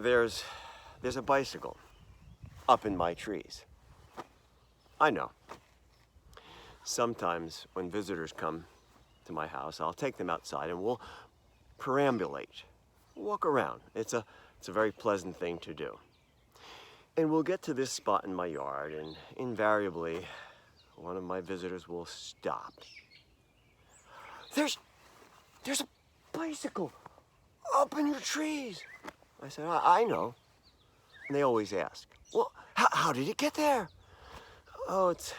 There's a bicycle up in my trees. I know. Sometimes when visitors come to my house, I'll take them outside and we'll perambulate, walk around. It's a very pleasant thing to do. And we'll get to this spot in my yard, and invariably, one of my visitors will stop. There's a bicycle up in your trees. I said, I know. And they always ask, well, how did it get there? Oh, it's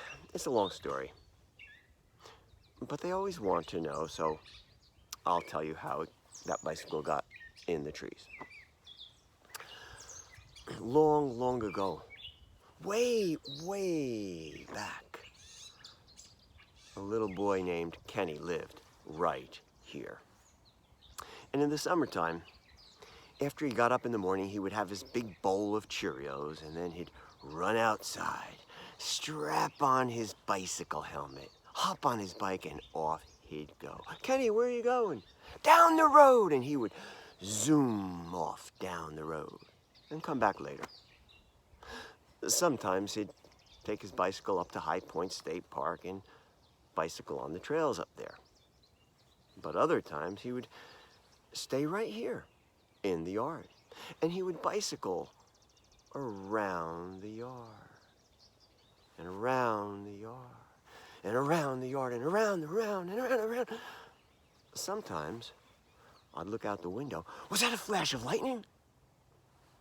a long story. But they always want to know, so I'll tell you how that bicycle got in the trees. Long, long ago, way, way back, a little boy named Kenny lived right here. And in the summertime, after he got up in the morning, he would have his big bowl of Cheerios, and then he'd run outside, strap on his bicycle helmet, hop on his bike, and off he'd go. Kenny, where are you going? Down the road! And he would zoom off down the road and come back later. Sometimes he'd take his bicycle up to High Point State Park and bicycle on the trails up there. But other times he would stay right here in the yard, and he would bicycle around the yard, and around the yard, and around the yard, and around, around. Sometimes I'd look out the window. Was that a flash of lightning?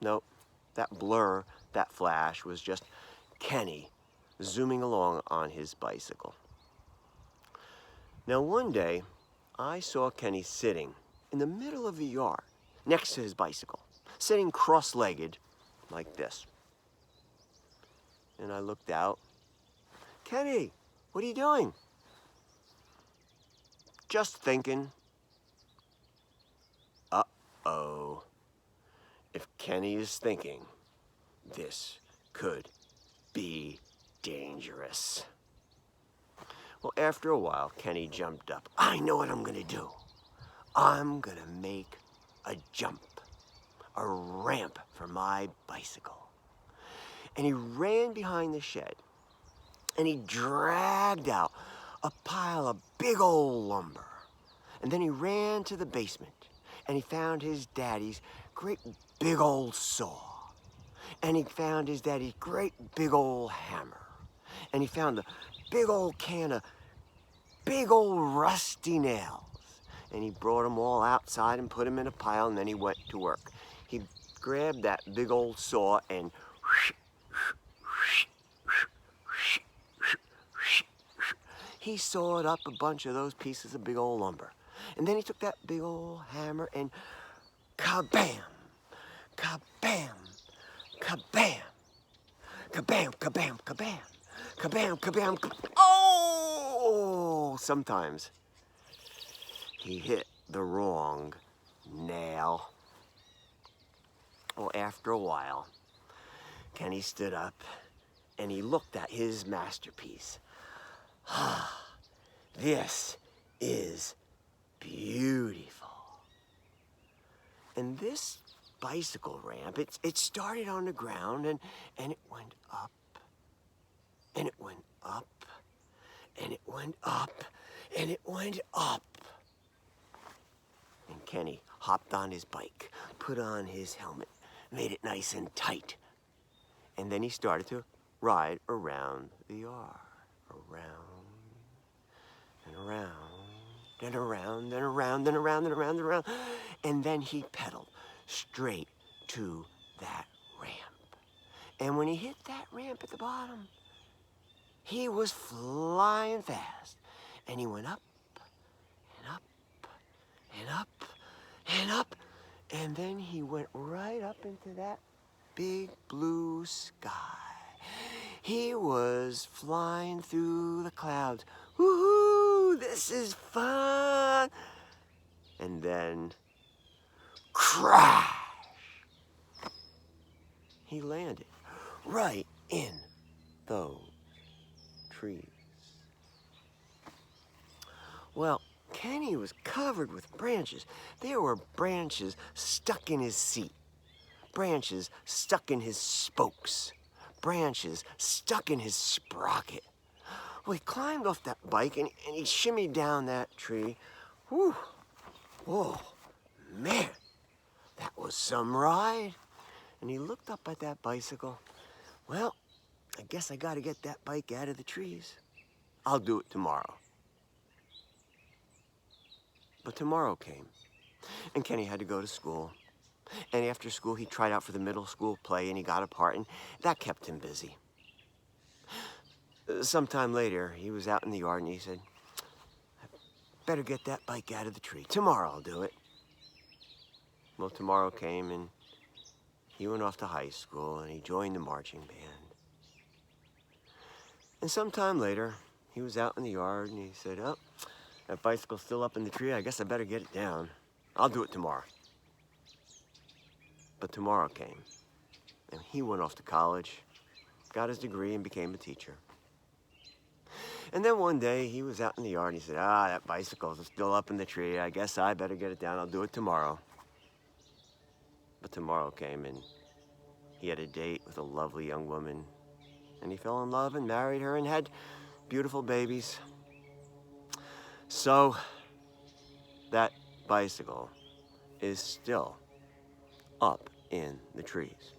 Nope. That blur, that flash was just Kenny zooming along on his bicycle. Now one day, I saw Kenny sitting in the middle of the yard next to his bicycle, sitting cross-legged like this. And I looked out. Kenny, what are you doing? Just thinking. Uh-oh. If Kenny is thinking, this could be dangerous. Well, after a while, Kenny jumped up. I know what I'm gonna do. I'm gonna make a jump, a ramp for my bicycle. And he ran behind the shed, and he dragged out a pile of big old lumber. And then he ran to the basement, and he found his daddy's great big old saw. And he found his daddy's great big old hammer. And he found the big old can of big old rusty nails. And he brought them all outside and put them in a pile, and then he went to work. He grabbed that big old saw and he sawed up a bunch of those pieces of big old lumber. And then he took that big old hammer and kabam, kabam, kabam, kabam, kabam, kabam, kabam, kabam, kabam. Oh! Sometimes he hit the wrong nail. Well, after a while, Kenny stood up and he looked at his masterpiece. This is beautiful. And this bicycle ramp, it started on the ground and it went up, and it went up, and it went up, and it went up. And Kenny hopped on his bike, put on his helmet, made it nice and tight. And then he started to ride around the yard, around and around and around and around and around and around and around. And then he pedaled straight to that ramp. And when he hit that ramp at the bottom, he was flying fast. And he went up and up and up and up. And then he went right up into that big blue sky. He was flying through the clouds. Woohoo! This is fun! And then, crash! He landed right in those trees. Well, Kenny was covered with branches. There were branches stuck in his seat. branches stuck in his spokes, branches stuck in his sprocket. Well, he climbed off that bike and he shimmied down that tree. Whew. Whoa, man, that was some ride. And he looked up at that bicycle. Well, I guess I gotta get that bike out of the trees. I'll do it tomorrow. But tomorrow came, and Kenny had to go to school. And after school, he tried out for the middle school play, and he got a part, and that kept him busy. Sometime later, he was out in the yard, and he said, I better get that bike out of the tree. Tomorrow I'll do it. Well, tomorrow came, and he went off to high school, and he joined the marching band. And sometime later, he was out in the yard, and he said, oh, that bicycle's still up in the tree. I guess I better get it down. I'll do it tomorrow. But tomorrow came, and he went off to college, got his degree, and became a teacher. And then one day, he was out in the yard, and he said, that bicycle's still up in the tree. I guess I better get it down. I'll do it tomorrow. But tomorrow came, and he had a date with a lovely young woman, and he fell in love and married her and had beautiful babies. So, that bicycle is still up in the trees.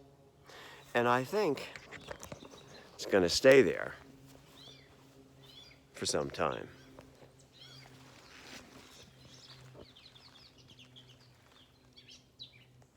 And I think it's going to stay there for some time.